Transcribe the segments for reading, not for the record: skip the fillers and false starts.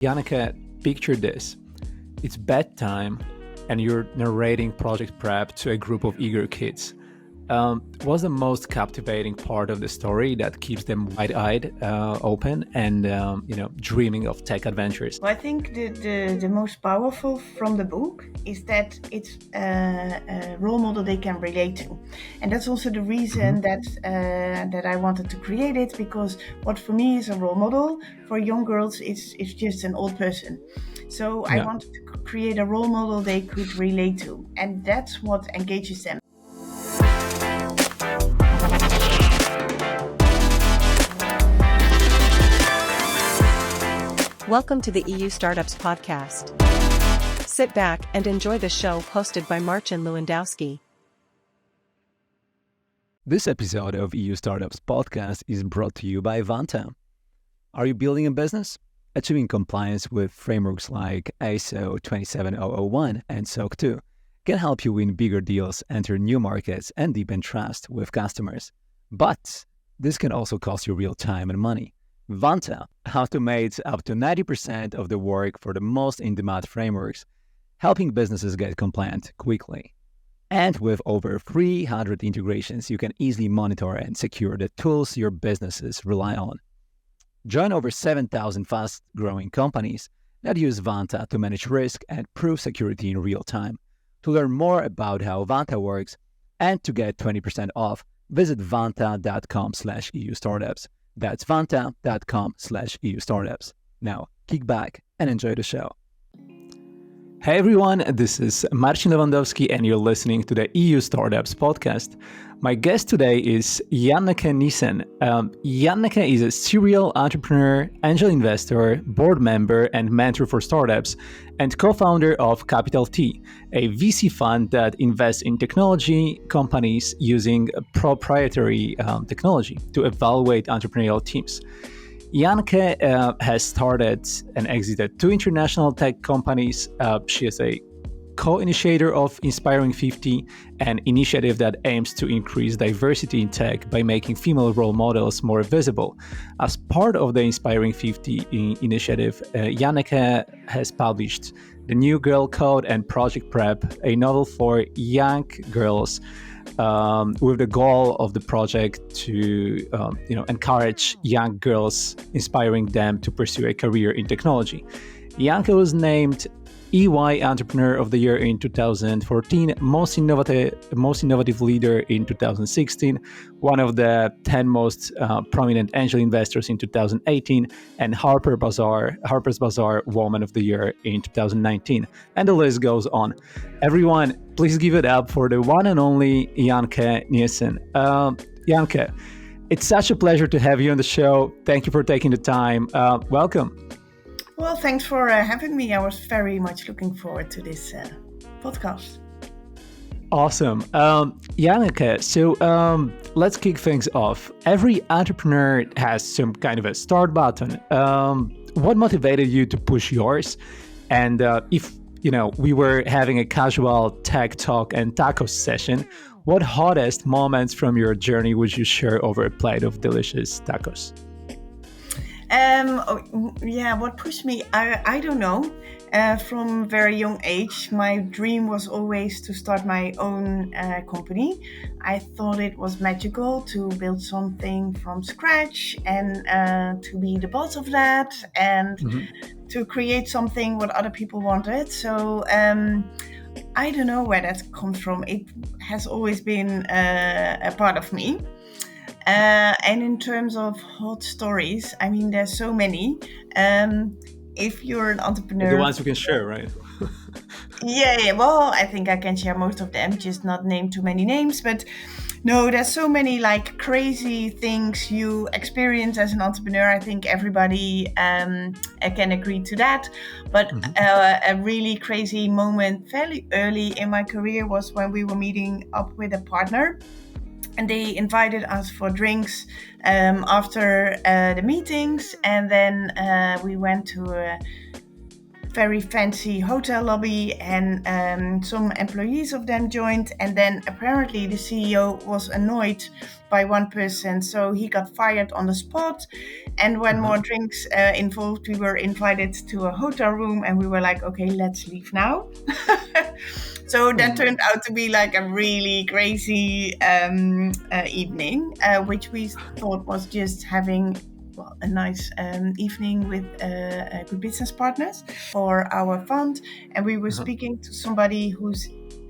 Janneke, picture this. It's bedtime and you're narrating project prep to a group of eager kids. What's the most captivating part of the story that keeps them wide-eyed, open, and dreaming of tech adventures? Well, I think the most powerful from the book is that it's a role model they can relate to, and that's also the reason that I wanted to create it, because what for me is a role model for young girls is just an old person. So I wanted to create a role model they could relate to, and that's what engages them. Welcome to the EU Startups Podcast. Sit back and enjoy the show hosted by Marcin Lewandowski. This episode of EU Startups Podcast is brought to you by Vanta. Are you building a business? Achieving compliance with frameworks like ISO 27001 and SOC 2 can help you win bigger deals, enter new markets, and deepen trust with customers. But this can also cost you real time and money. Vanta automates up to 90% of the work for the most in-demand frameworks, helping businesses get compliant quickly. And with over 300 integrations, you can easily monitor and secure the tools your businesses rely on. Join over 7,000 fast-growing companies that use Vanta to manage risk and prove security in real time. To learn more about how Vanta works and to get 20% off, visit vanta.com/EU Startups. That's vanta.com/EU Startups. Now, kick back and enjoy the show. Hey everyone, this is Marcin Lewandowski and you're listening to the EU Startups Podcast. My guest today is Janneke Niessen. Janneke is a serial entrepreneur, angel investor, board member, and mentor for startups, and co-founder of CapitalT, a VC fund that invests in technology companies using proprietary technology to evaluate entrepreneurial teams. Janneke has started and exited 2 international tech companies. She is a co-initiator of InspiringFifty, an initiative that aims to increase diversity in tech by making female role models more visible. As part of the InspiringFifty initiative, Janneke has published The New Girl Code and Project Prep, a novel for young girls, with the goal of the project to encourage young girls, inspiring them to pursue a career in technology. Janneke was named EY Entrepreneur of the Year in 2014, most innovative leader in 2016, one of the 10 most prominent angel investors in 2018, and Harper's Bazaar Woman of the Year in 2019. And the list goes on. Everyone, please give it up for the one and only Janneke Niessen. Janneke, it's such a pleasure to have you on the show. Thank you for taking the time. Welcome. Well, thanks for having me. I was very much looking forward to this podcast. Awesome. Janneke, so let's kick things off. Every entrepreneur has some kind of a start button. What motivated you to push yours? And if we were having a casual tech talk and tacos session, what hottest moments from your journey would you share over a plate of delicious tacos? What pushed me? I don't know. From very young age, my dream was always to start my own company. I thought it was magical to build something from scratch and to be the boss of that and to create something what other people wanted. So I don't know where that comes from. It has always been a part of me. And in terms of hot stories, I mean, there's so many. If you're an entrepreneur... The ones you can share, right? Yeah. Well, I think I can share most of them, just not name too many names. But no, there's so many like crazy things you experience as an entrepreneur. I think everybody can agree to that. But a really crazy moment fairly early in my career was when we were meeting up with a partner. And they invited us for drinks after the meetings. And then we went to a very fancy hotel lobby and some employees of them joined. And then apparently the CEO was annoyed by one person, so he got fired on the spot. And when more drinks involved, we were invited to a hotel room, and we were like, okay, let's leave now. So that turned out to be like a really crazy evening, which we thought was just having a nice evening with good business partners for our fund. And we were speaking to somebody who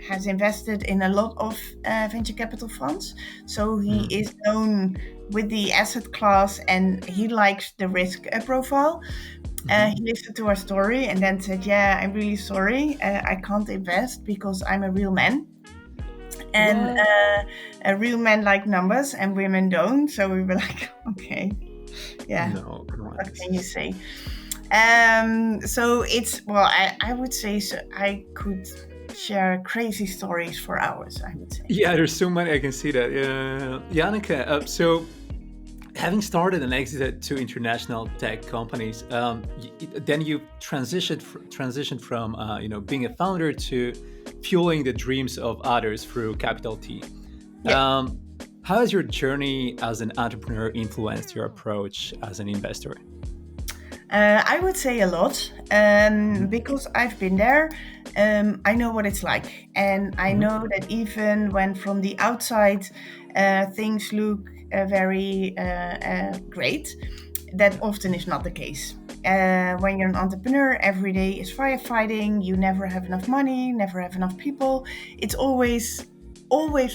has invested in a lot of venture capital funds. So he is known with the asset class, and he likes the risk profile. He listened to our story and then said, yeah, I'm really sorry. I can't invest because I'm a real man. And a real men like numbers and women don't. So we were like, okay, yeah, what can you say? So it's, well, I would say so I could share crazy stories for hours, I would say. Yeah, there's so many. I can see that. Janneke, so having started and exited two international tech companies, then you transitioned from being a founder to fueling the dreams of others through CapitalT. Yeah. How has your journey as an entrepreneur influenced your approach as an investor? I would say a lot, because I've been there. I know what it's like, and I know that even when from the outside things look very great, that often is not the case. When you're an entrepreneur, every day is firefighting. You never have enough money, never have enough people. It's always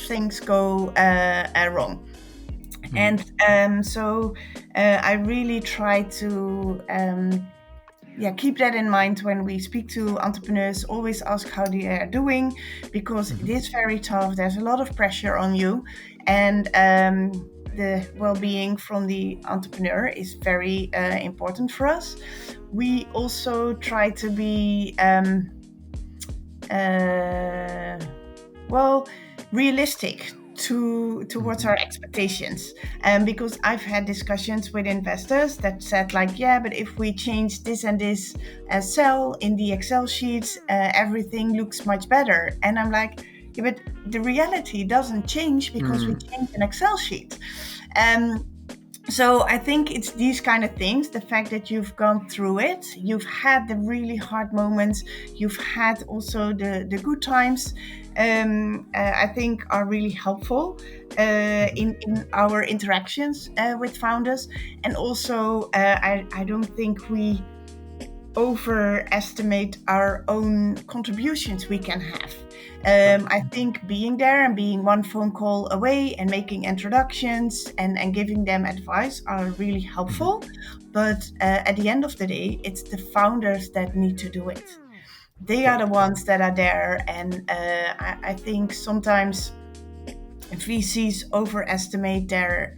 things go wrong. And so I really try to keep that in mind when we speak to entrepreneurs. Always ask how they are doing, because it is very tough. There's a lot of pressure on you, and the well-being from the entrepreneur is very important for us. We also try to be realistic towards our expectations, because I've had discussions with investors that said like, yeah, but if we change this and this cell in the Excel sheets, everything looks much better. And I'm like, yeah, but the reality doesn't change because we change an Excel sheet. So I think it's these kind of things, the fact that you've gone through it, you've had the really hard moments, you've had also the good times, I think are really helpful in our interactions with founders. And also, I don't think we overestimate our own contributions we can have. I think being there and being one phone call away and making introductions and giving them advice are really helpful. But at the end of the day, it's the founders that need to do it. They are the ones that are there. And I think sometimes VCs overestimate their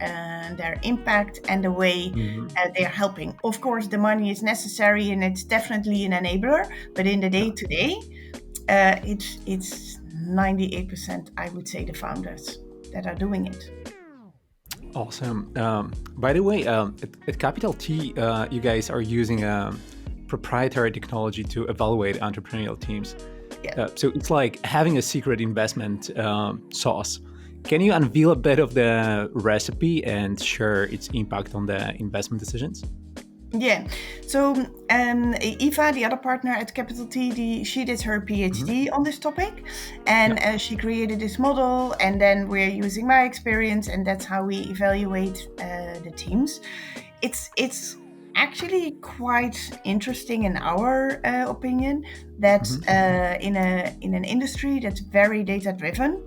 impact and the way they are helping. Of course, the money is necessary and it's definitely an enabler, but in the day-to-day, it's 98%, I would say, the founders that are doing it. Awesome. By the way, at CapitalT, you guys are using proprietary technology to evaluate entrepreneurial teams. Yeah. So it's like having a secret investment sauce. Can you unveil a bit of the recipe and share its impact on the investment decisions? Yeah. So Eva, the other partner at CapitalT, she did her PhD on this topic, and she created this model. And then we're using my experience, and that's how we evaluate the teams. It's actually quite interesting in our opinion that in an industry that's very data driven.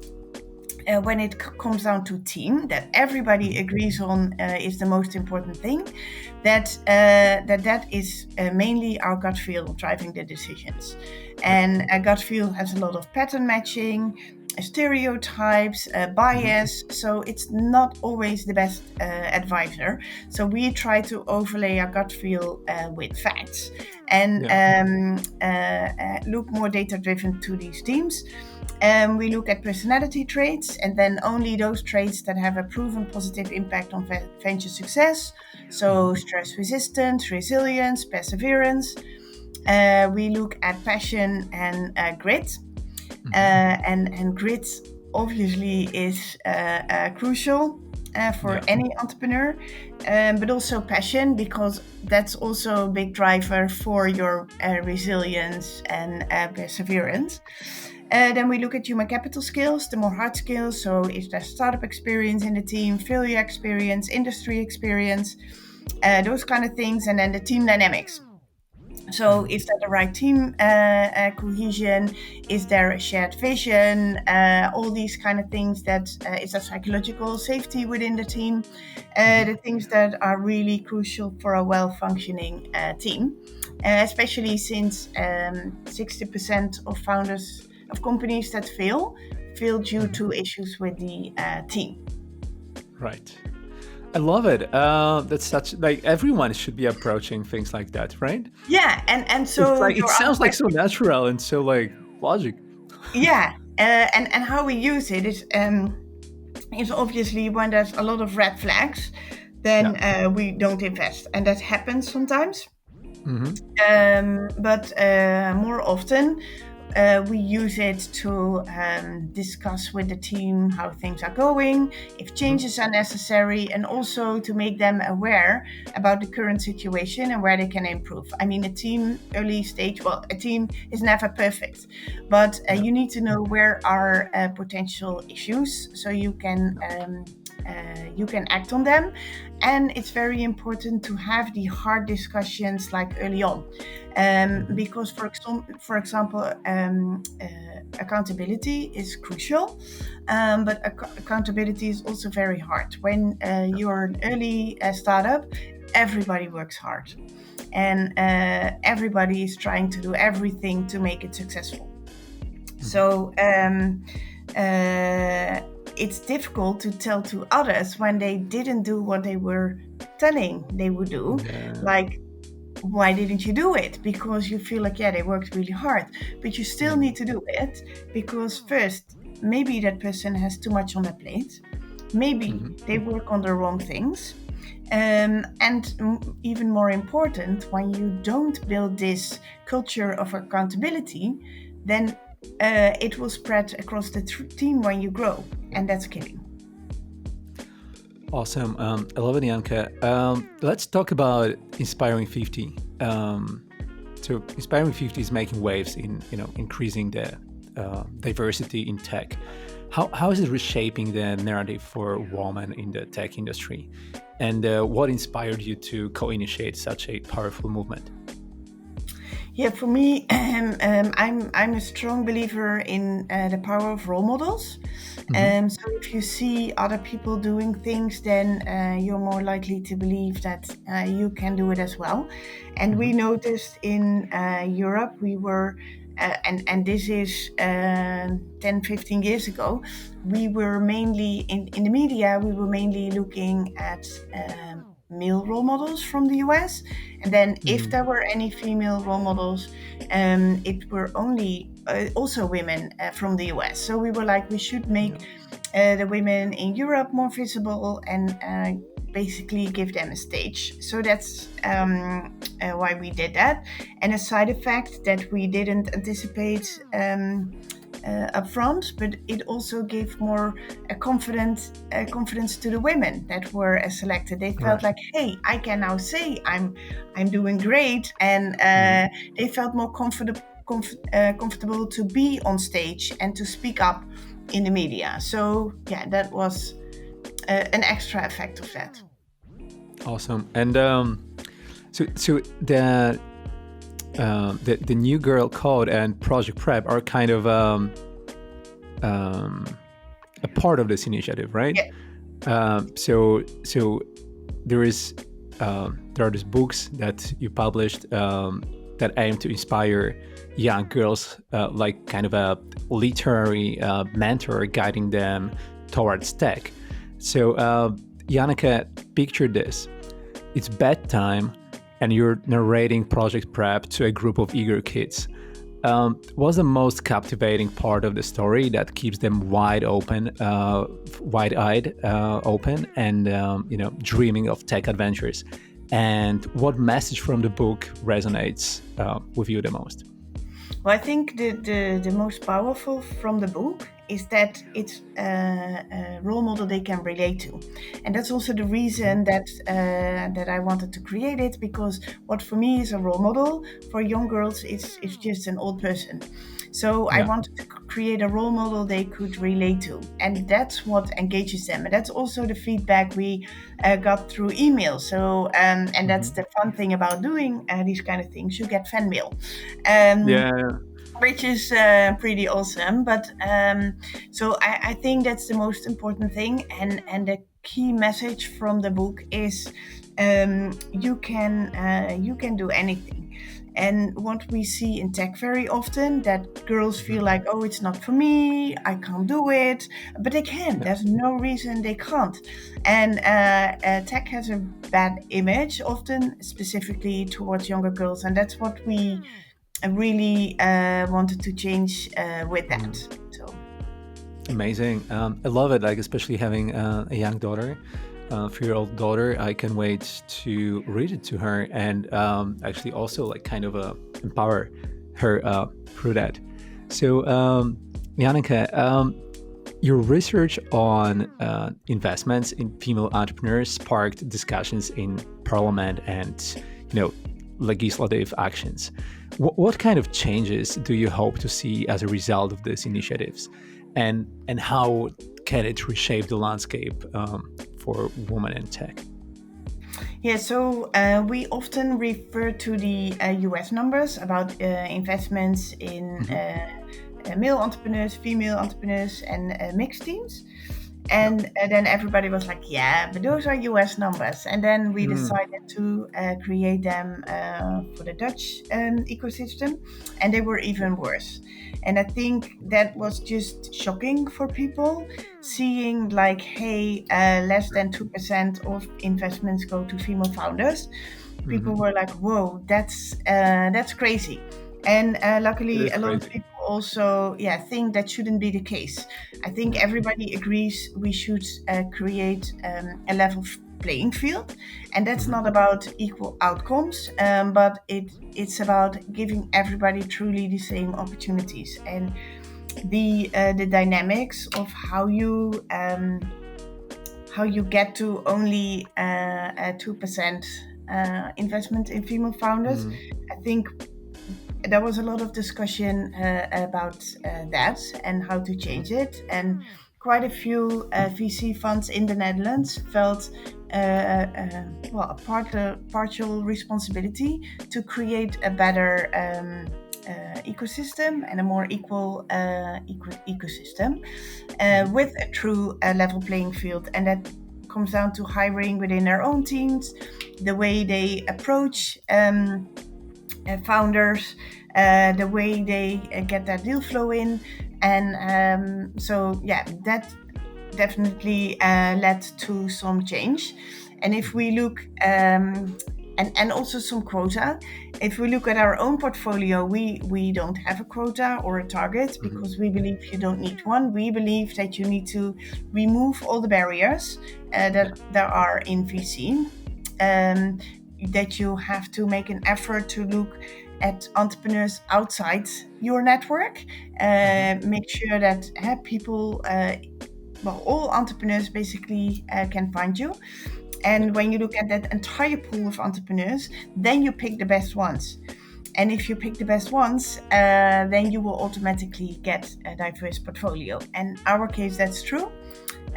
When it comes down to team, that everybody agrees on is the most important thing, that is mainly our gut feel driving the decisions. And a gut feel has a lot of pattern matching, stereotypes, bias, so it's not always the best advisor. So we try to overlay our gut feel with facts and look more data driven to these teams. We look at personality traits, and then only those traits that have a proven positive impact on venture success. So stress resistance, resilience, perseverance. We look at passion and grit. And grit obviously is crucial. for any entrepreneur, but also passion, because that's also a big driver for your resilience and perseverance. Then we look at human capital skills, the more hard skills. So is there startup experience in the team, failure experience, industry experience, those kind of things. And then the team dynamics. So is that the right team cohesion? Is there a shared vision? All these kind of things that is that psychological safety within the team? The things that are really crucial for a well-functioning team, especially since 60% of founders of companies that fail due to issues with the team. Right. I love it. That's such, like, everyone should be approaching things like that, right? Yeah, and so It's like, it sounds like so natural and so like logic. Yeah, and how we use it is obviously when there's a lot of red flags, then we don't invest, and that happens sometimes. But more often, we use it to discuss with the team how things are going, if changes are necessary, and also to make them aware about the current situation and where they can improve. I mean, a team early stage, well, a team is never perfect, but you need to know where are potential issues so you can act on them. And it's very important to have the hard discussions like early on, because for example, accountability is crucial, but accountability is also very hard. When you're an early startup, everybody works hard, and everybody is trying to do everything to make it successful. So it's difficult to tell to others when they didn't do what they were telling they would do. Like, why didn't you do it? Because you feel like, they worked really hard, but you still need to do it, because first, maybe that person has too much on their plate. Maybe they work on the wrong things. And even more important, when you don't build this culture of accountability, then it will spread across the team when you grow, and that's killing. Awesome. I love it, Janneke. Let's talk about InspiringFifty. So InspiringFifty is making waves in increasing the diversity in tech. How is it reshaping the narrative for women in the tech industry? And what inspired you to co-initiate such a powerful movement? Yeah, for me, I'm a strong believer in the power of role models. So if you see other people doing things, then you're more likely to believe that you can do it as well. And we noticed in Europe, we were, and this is 10-15 years ago, we were mainly, in the media, we were mainly looking at male role models from the US, and then if there were any female role models, it were only also women from the US. So we were like, we should make the women in Europe more visible and basically give them a stage. So that's why we did that. And a side effect that we didn't anticipate upfront, but it also gave more confidence to the women that were selected. They felt like, hey, I can now say I'm doing great, and they felt more comfortable to be on stage and to speak up in the media. So that was an extra effect of that. Awesome. And so the New Girl Code and Project Prep are kind of a part of this initiative, right? Yeah. So there are these books that you published that aim to inspire young girls, like kind of a literary mentor guiding them towards tech. So Janneke, picture this. It's bedtime and you're narrating Project Prep to a group of eager kids. What's the most captivating part of the story that keeps them wide-eyed open, and dreaming of tech adventures? And what message from the book resonates with you the most? Well, I think the most powerful from the book is that it's a role model they can relate to, and that's also the reason that I wanted to create it, because what for me is a role model for young girls is just an old person. So I Yeah. wanted to create a role model they could relate to, and that's what engages them. And that's also the feedback we got through email. So and that's the fun thing about doing these kind of things. You get fan mail. Yeah. Which is pretty awesome. But so I think that's the most important thing, and the key message from the book is you can do anything. And what we see in tech very often, that girls feel like, oh, it's not for me, I can't do it, but they can. Yeah. There's no reason they can't. And tech has a bad image often, specifically towards younger girls, and that's what we really wanted to change with that. So Amazing. I love it, like especially having a young daughter, 3-year-old daughter. I can wait to read it to her and actually also like kind of empower her through that. So Janneke, your research on investments in female entrepreneurs sparked discussions in parliament and legislative actions. What kind of changes do you hope to see as a result of these initiatives, and how can it reshape the landscape for women in tech? yeah, so we often refer to the US numbers about investments in male entrepreneurs, female entrepreneurs, and mixed teams. And then everybody was like, yeah, but those are US numbers. And then we decided to create them for the Dutch ecosystem, and they were even worse. And I think that was just shocking for people, seeing like, hey, less than 2% of investments go to female founders. People were like, whoa, that's crazy. And It luckily, is a lot of crazy. people also think that shouldn't be the case. I think everybody agrees we should create a level playing field, and that's not about equal outcomes, but it's about giving everybody truly the same opportunities. And the dynamics of how you get to only a 2% investment in female founders. I think there was a lot of discussion about that and how to change it. And quite a few VC funds in the Netherlands felt a partial responsibility to create a better ecosystem and a more equal ecosystem with a true level playing field. And that comes down to hiring within their own teams, the way they approach founders, the way they get that deal flow in. And that definitely led to some change. And if we look and also some quota. If we look at our own portfolio, we don't have a quota or a target because we believe you don't need one. We believe that you need to remove all the barriers that there are in VC. That you have to make an effort to look at entrepreneurs outside your network. Make sure that people, all entrepreneurs basically can find you. And when you look at that entire pool of entrepreneurs, then you pick the best ones. And if you pick the best ones, then you will automatically get a diverse portfolio. And in our case, that's true.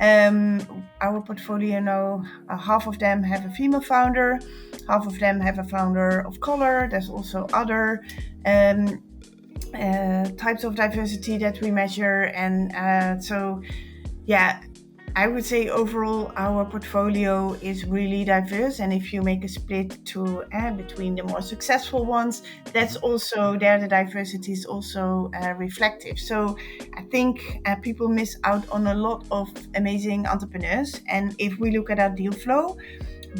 Our portfolio now, half of them have a female founder, half of them have a founder of color. There's also other types of diversity that we measure. And I would say overall our portfolio is really diverse, and if you make a split to between the more successful ones, that's also there. The diversity is also reflective. So I think people miss out on a lot of amazing entrepreneurs, and if we look at our deal flow,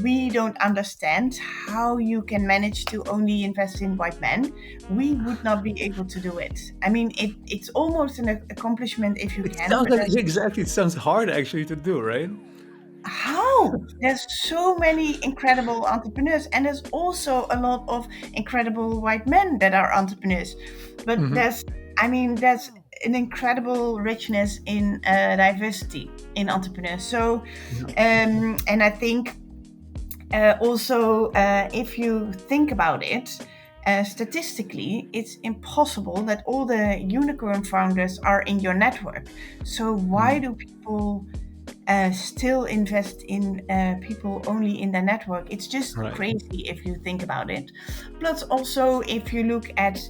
we don't understand how you can manage to only invest in white men. We would not be able to do it. I mean, it's almost an accomplishment if you can. Sounds like, exactly. It sounds hard actually to do, right? How? There's so many incredible entrepreneurs, and there's also a lot of incredible white men that are entrepreneurs. But an incredible richness in diversity in entrepreneurs. So, and I think also, if you think about it, statistically, it's impossible that all the unicorn founders are in your network. So why do people still invest in people only in their network? It's just crazy if you think about it. Plus, also, if you look at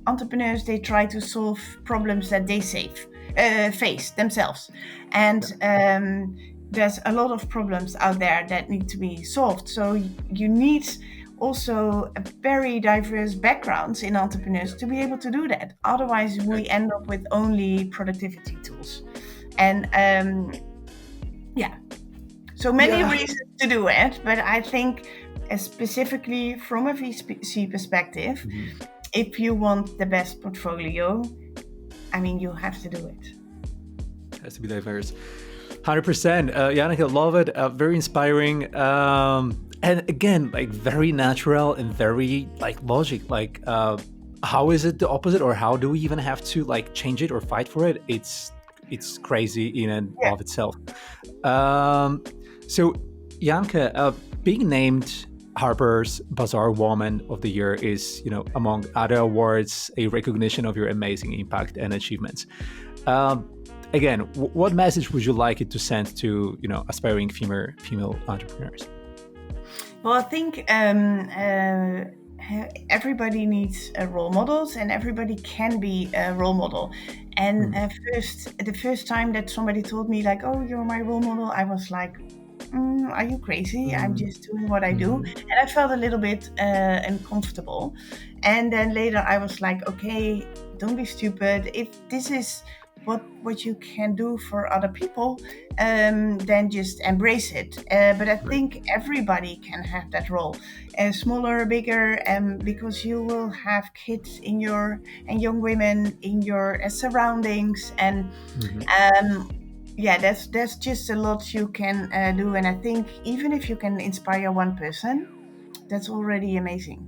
entrepreneurs, they try to solve problems that they face themselves. And there's a lot of problems out there that need to be solved. So you need also a very diverse backgrounds in entrepreneurs to be able to do that. Otherwise, we end up with only productivity tools. And so many reasons to do it. But I think specifically from a VC perspective, if you want the best portfolio, I mean, you have to do it. It has to be diverse. 100%. Janneke, I love it. Very inspiring. And again, like very natural and very like logic. Like, how is it the opposite, or how do we even have to like change it or fight for it? It's crazy in and of itself. So, Janneke, being named Harper's Bazaar Woman of the Year is, among other awards, a recognition of your amazing impact and achievements. Again, what message would you like it to send to, aspiring female entrepreneurs? Well, I think everybody needs role models, and everybody can be a role model. And the first time that somebody told me like, "Oh, you're my role model," I was like, "Are you crazy? I'm just doing what I do." And I felt a little bit uncomfortable. And then later I was like, "Okay, don't be stupid. If this is what you can do for other people, then just embrace it." But I think everybody can have that role, smaller, bigger, because you will have kids and young women in your surroundings, and that's just a lot you can do. And I think even if you can inspire one person, that's already amazing.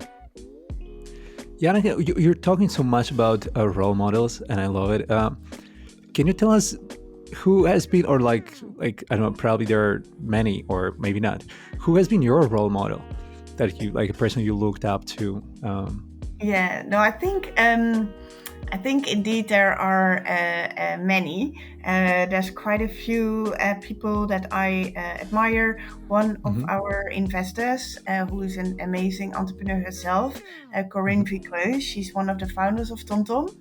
Janneke, you're talking so much about role models, and I love it. Can you tell us who has been, or like I don't know, probably there are many, or maybe not, who has been your role model that you, like a person you looked up to? I think indeed there are many. There's quite a few people that I admire. One of our investors, who is an amazing entrepreneur herself, Corinne Vicreus, she's one of the founders of TomTom.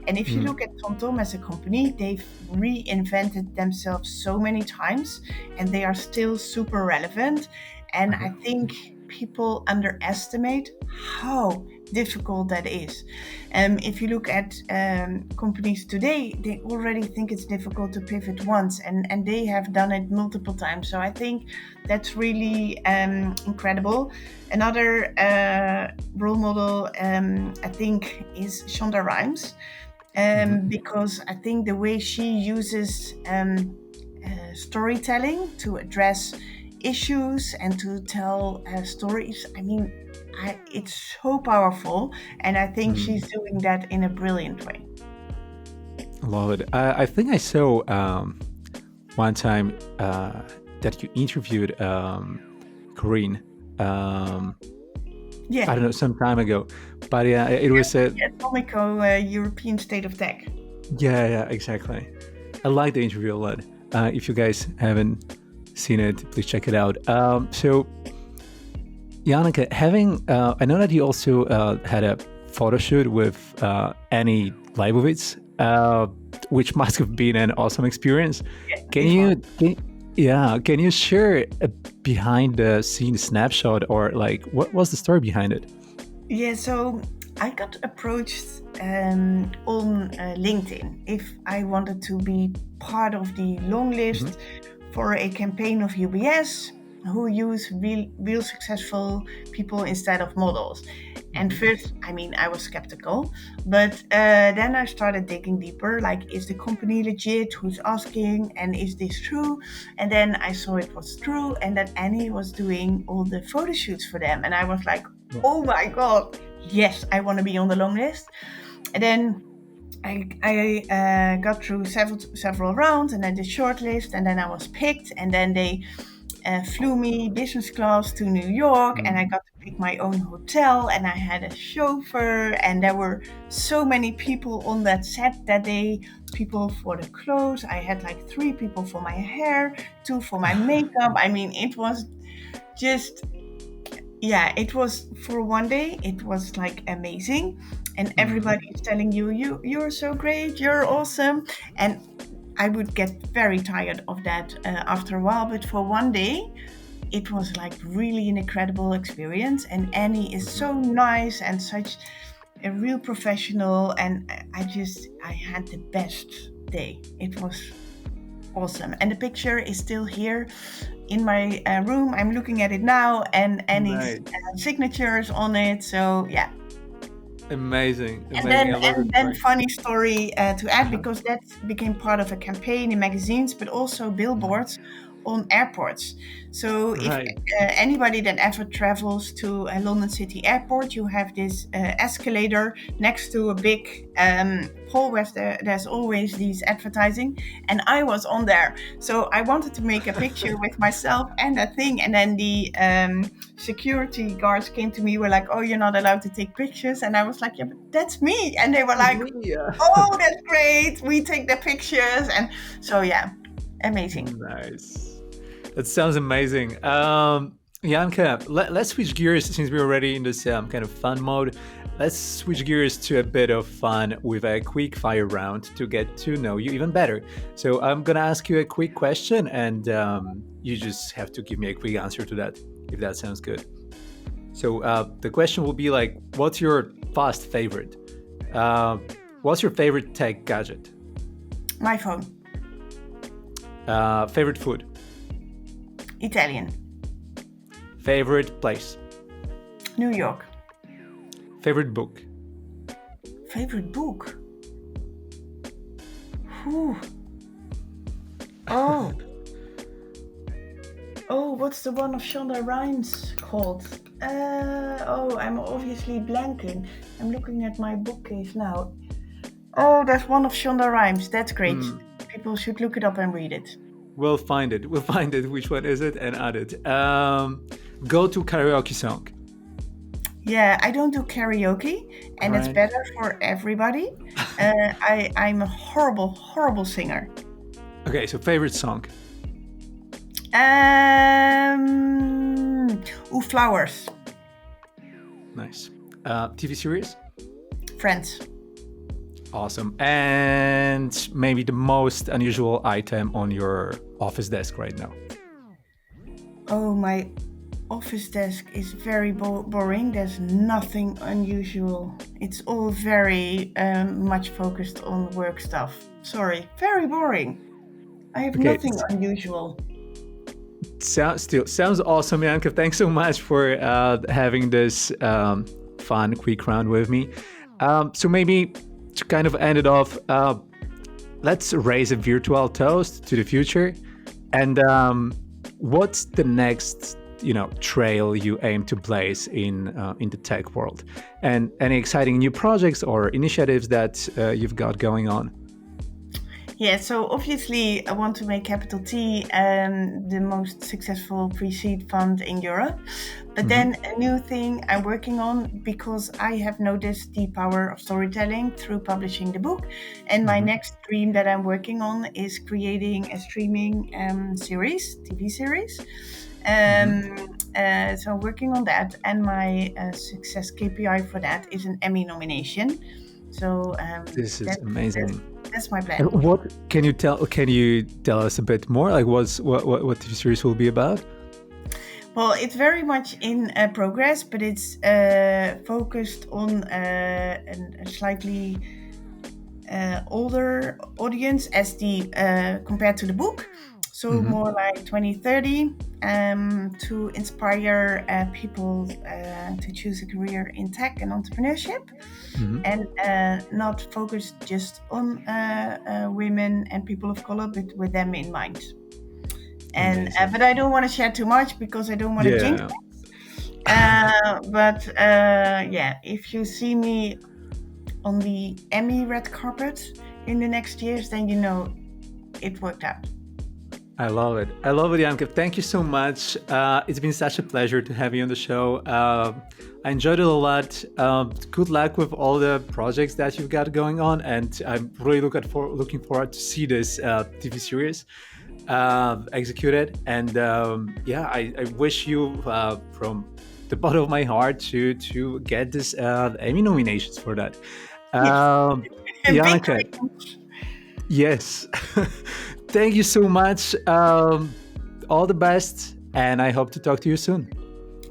And if you look at TomTom as a company, they've reinvented themselves so many times, and they are still super relevant. And I think people underestimate how difficult that is. If you look at companies today, they already think it's difficult to pivot once, and they have done it multiple times. So I think that's really incredible. Another role model, I think, is Shonda Rhimes, because I think the way she uses storytelling to address issues and to tell stories, I mean, it's so powerful, and I think she's doing that in a brilliant way. Love it. I think I saw one time that you interviewed Corinne. I don't know, some time ago, but it was Atomico, European State of Tech. Yeah, exactly. I like the interview a lot. If you guys haven't seen it, please check it out. So, Janneke, I know that you also had a photo shoot with Annie Leibovitz, which must have been an awesome experience. Can you share a behind the scenes snapshot, or like what was the story behind it? Yeah, so I got approached on LinkedIn if I wanted to be part of the long list for a campaign of UBS who use real successful people instead of models. And first, I mean, I was skeptical, but then I started digging deeper, like, is the company legit? Who's asking? And is this true? And then I saw it was true, and that Annie was doing all the photo shoots for them. And I was like, oh my God, yes, I want to be on the long list. And then I got through several rounds, and then the shortlist, and then I was picked, and then they flew me business class to New York, and I got to pick my own hotel, and I had a chauffeur, and there were so many people on that set that day. People for the clothes. I had like 3 people for my hair, 2 for my makeup. I mean, it was just, yeah, it was for one day. It was like amazing, and everybody is telling you're so great, you're awesome, and I would get very tired of that after a while. But for one day, it was like really an incredible experience. And Annie is so nice and such a real professional. And I had the best day. It was awesome. And the picture is still here in my room. I'm looking at it now, and Annie's signatures on it. So yeah. Amazing. And then funny story to add, because that became part of a campaign in magazines, but also billboards on airports. So if anybody that ever travels to a London City airport, you have this escalator next to a big pole where there's always these advertising, and I was on there. So I wanted to make a picture with myself and that thing, and then the security guards came to me, were like, "Oh, you're not allowed to take pictures," and I was like, "Yeah, but that's me," and they were like, "Oh, that's great, we take the pictures." And so yeah, amazing. Nice. That sounds amazing. Janneke, let's switch gears since we're already in this kind of fun mode. Let's switch gears to a bit of fun with a quick fire round to get to know you even better. So I'm going to ask you a quick question, and you just have to give me a quick answer to that, if that sounds good. So the question will be like, what's your fast favorite? What's your favorite tech gadget? My phone. Favorite food? Italian. Favorite place? New York. Favorite book? Favorite book? Whew. Oh, what's the one of Shonda Rhimes called? I'm obviously blanking. I'm looking at my bookcase now. Oh, there's one of Shonda Rhimes. That's great. People should look it up and read it. We'll find it. Which one is it, and add it. Go to karaoke song. Yeah, I don't do karaoke, and it's better for everybody. I'm a horrible singer. Okay, so favorite song? Flowers. Nice. TV series? Friends. Awesome. And maybe the most unusual item on your office desk right now? Oh, my office desk is very boring. There's nothing unusual. It's all very much focused on work stuff. Sorry, very boring. I have nothing unusual. Sounds awesome, Janneke. Thanks so much for having this fun, quick round with me. So maybe to kind of end it off, let's raise a virtual toast to the future. And what's the next, trail you aim to blaze in the tech world? And any exciting new projects or initiatives that you've got going on? Yeah, so obviously I want to make CapitalT the most successful pre-seed fund in Europe. But then a new thing I'm working on, because I have noticed the power of storytelling through publishing the book. And my next dream that I'm working on is creating a streaming TV series. So I'm working on that. And my success KPI for that is an Emmy nomination. So this is amazing. That's my plan. And what can you tell us a bit more? Like what the series will be about? Well, it's very much in progress, but it's focused on a slightly older audience as compared to the book. So more like 2030, to inspire people to choose a career in tech and entrepreneurship, and not focused just on women and people of color, but with them in mind. And but I don't want to share too much because I don't want to jinx it. But if you see me on the Emmy red carpet in the next years, then you know it worked out. I love it. I love it, Janneke. Thank you so much. It's been such a pleasure to have you on the show. I enjoyed it a lot. Good luck with all the projects that you've got going on, and I'm really looking forward to see this TV series executed. And I wish you from the bottom of my heart to get this Emmy nominations for that. Janneke, yes. Thank you so much. All the best, and I hope to talk to you soon.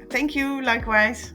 Thank you, likewise.